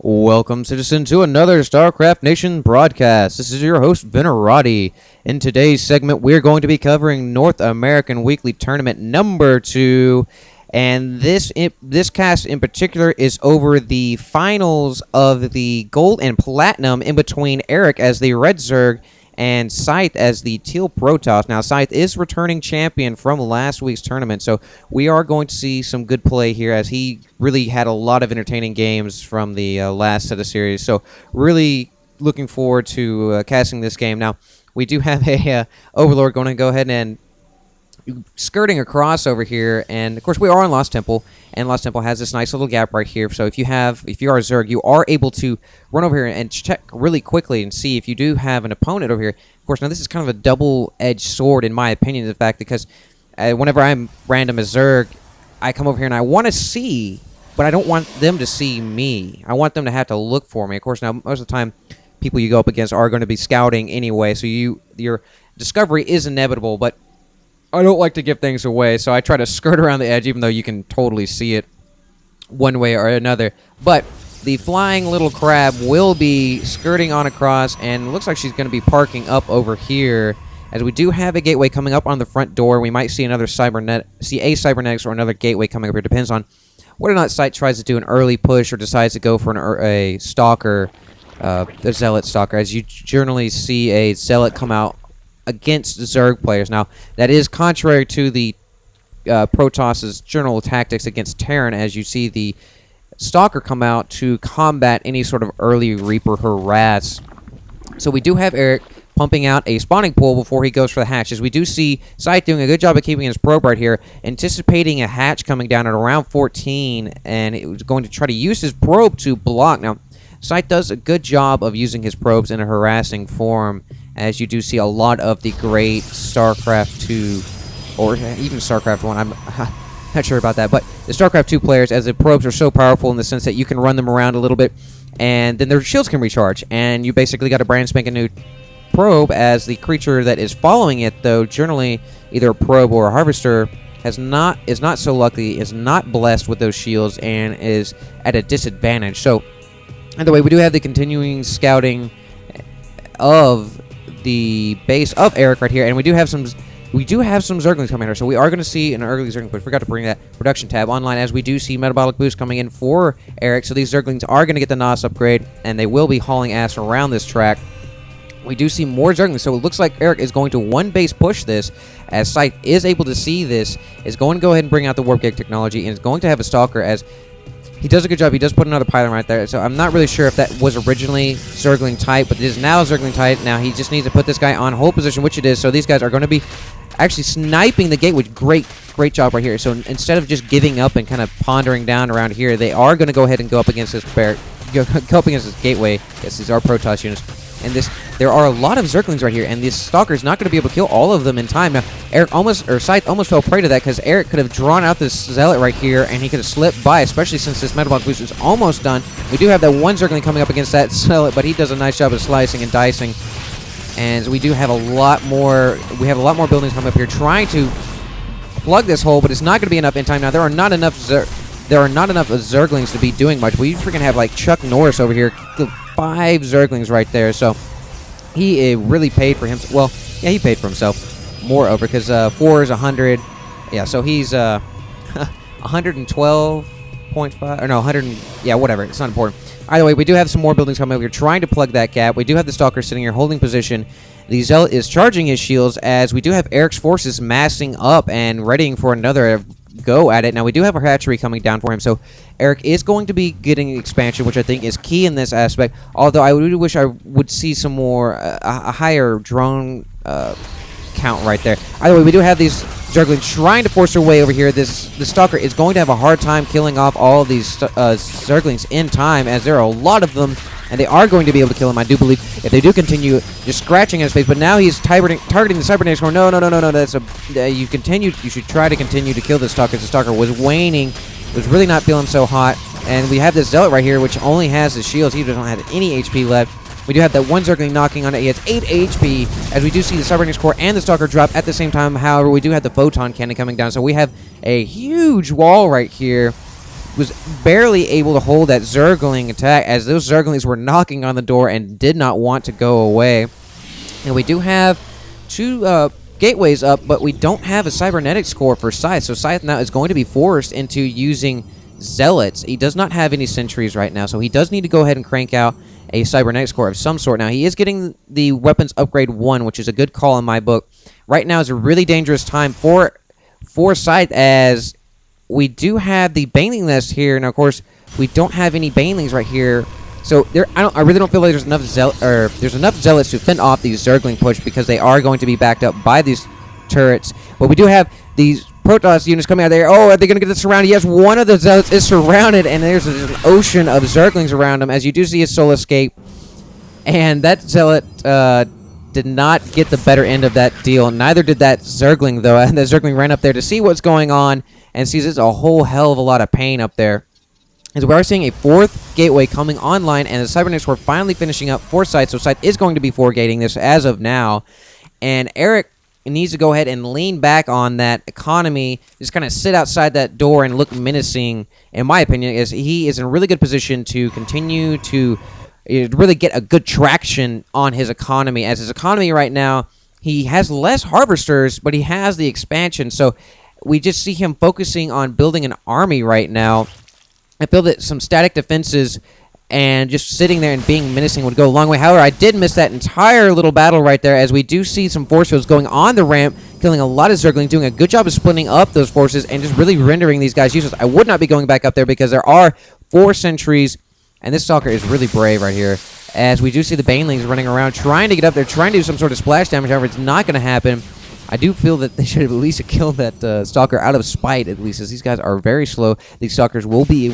Welcome, citizen, to another Starcraft Nation broadcast. This is your host, Venerati. In today's segment, we're going to be covering North American Weekly Tournament number 2. And this cast in particular is over the finals of the Gold and Platinum in between Eric as the Red Zerg and Scythe as the Teal Protoss. Now, Scythe is returning champion from last week's tournament, so we are going to see some good play here as he really had a lot of entertaining games from the last set of series. So, really looking forward to casting this game. Now, we do have a Overlord going to go ahead and skirting across over here, and of course we are on Lost Temple, and Lost Temple has this nice little gap right here. So if you are a Zerg, you are able to run over here and check really quickly and see if you do have an opponent over here. Of course, now this is kind of a double-edged sword in my opinion, the fact because whenever I'm random as Zerg, I come over here and I want to see, but I don't want them to see me. I want them to have to look for me. Of course, now most of the time people you go up against are going to be scouting anyway, so your discovery is inevitable, but I don't like to give things away, so I try to skirt around the edge, even though you can totally see it one way or another. But the flying little crab will be skirting on across, and it looks like she's going to be parking up over here, as we do have a gateway coming up on the front door. We might see a cybernetics or another gateway coming up here. Depends on whether or not Scythe tries to do an early push or decides to go for a stalker, a zealot stalker, as you generally see a zealot come out against Zerg players. Now, that is contrary to the Protoss's general tactics against Terran, as you see the Stalker come out to combat any sort of early Reaper harass. So we do have Eric pumping out a spawning pool before he goes for the hatches. We do see Scythe doing a good job of keeping his probe right here, anticipating a hatch coming down at around 14, and it was going to try to use his probe to block. Now, Scythe does a good job of using his probes in a harassing form, as you do see a lot of the great StarCraft 2, or even StarCraft 1, I'm not sure about that, but the StarCraft 2 players, as the probes are so powerful in the sense that you can run them around a little bit, and then their shields can recharge, and you basically got a brand spanking new probe, as the creature that is following it, though, generally either a probe or a harvester, is not so lucky, is not blessed with those shields, and is at a disadvantage. So, either way, we do have the continuing scouting of the base of Eric right here, and we do have some Zerglings coming here, so we are going to see an early Zergling push. Forgot to bring that production tab online, as we do see metabolic boost coming in for Eric, so these Zerglings are going to get the NOS upgrade, and they will be hauling ass around this track. We do see more Zerglings, so it looks like Eric is going to one base push this, as Scythe is able to see this, is going to go ahead and bring out the Warp Gate technology, and is going to have a Stalker, as he does a good job. He does put another pylon right there, so I'm not really sure if that was originally Zergling type, but it is now Zergling type. Now he just needs to put this guy on hold position, which it is, so these guys are going to be actually sniping the gate, which great job right here. So instead of just giving up and kind of pondering down around here, they are going to go ahead and go up against this go up against this gateway. Yes, these are Protoss units. And there are a lot of Zerglings right here, and this Stalker is not going to be able to kill all of them in time. Now, Scythe almost fell prey to that, because Eric could have drawn out this Zealot right here, and he could have slipped by, especially since this metabolic boost is almost done. We do have that one Zergling coming up against that Zealot, but he does a nice job of slicing and dicing. And we do have a lot more. We have a lot more buildings coming up here, trying to plug this hole, but it's not going to be enough in time. Now, there are not enough Zerglings to be doing much. We freaking have like Chuck Norris over here. 5 Zerglings right there, so he really paid for himself. Well, yeah, he paid for himself more over, because 4 is 100. Yeah, so he's 112.5, or no, 100, yeah, whatever, it's not important. Either way, we do have some more buildings coming over here, trying to plug that gap. We do have the Stalker sitting here holding position. The Zealot is charging his shields, as we do have Eric's forces massing up and readying for another go at it. Now, we do have a hatchery coming down for him, so Eric is going to be getting expansion, which I think is key in this aspect, although I really wish I would see some more, a higher drone count right there. Either way, we do have these Zerglings trying to force their way over here. The Stalker is going to have a hard time killing off all of these Zerglings in time, as there are a lot of them, and they are going to be able to kill him, I do believe, if they do continue just scratching at his face. But now he's targeting the cybernetics core. No. That's you should try to continue to kill this Stalker. The Stalker was waning, was really not feeling so hot, and we have this Zealot right here, which only has his shields. He doesn't have any HP left. We do have that one Zergling knocking on it. He has 8 HP, as we do see the Cybernetics core and the Stalker drop at the same time. However, we do have the Photon Cannon coming down, so we have a huge wall right here was barely able to hold that Zergling attack, as those Zerglings were knocking on the door and did not want to go away. And we do have 2 gateways up, but we don't have a cybernetics core for Scythe, so Scythe now is going to be forced into using Zealots. He does not have any sentries right now, so he does need to go ahead and crank out a cybernetics core of some sort. Now, he is getting the weapons upgrade 1, which is a good call in my book. Right now is a really dangerous time for Scythe, as we do have the Baneling Nest here. Now, of course, we don't have any Banelings right here. So I really don't feel like there's enough zealots to fend off these Zergling push, because they are going to be backed up by these turrets. But we do have these Protoss units coming out there. Oh, are they going to get this surrounded? Yes, one of the zealots is surrounded, and there's an ocean of Zerglings around him, as you do see his soul escape. And that zealot did not get the better end of that deal. Neither did that Zergling, though. And the Zergling ran up there to see what's going on and sees it's a whole hell of a lot of pain up there. As we are seeing a 4th gateway coming online, and the Cybernetics Core finally finishing up for Scythe, so Scythe is going to be 4-gating this as of now. And Eric needs to go ahead and lean back on that economy, just kind of sit outside that door and look menacing, in my opinion, as he is in a really good position to continue to really get a good traction on his economy. As his economy right now, he has less harvesters, but he has the expansion, so we just see him focusing on building an army right now. I feel that some static defenses and just sitting there and being menacing would go a long way. However, I did miss that entire little battle right there, as we do see some force fields going on the ramp, killing a lot of Zerglings, doing a good job of splitting up those forces and just really rendering these guys useless. I would not be going back up there, because there are 4 sentries, and this Stalker is really brave right here, as we do see the Banelings running around trying to get up there, trying to do some sort of splash damage. However, it's not going to happen. I do feel that they should have at least killed that Stalker out of spite, at least, as these guys are very slow. These Stalkers will be able to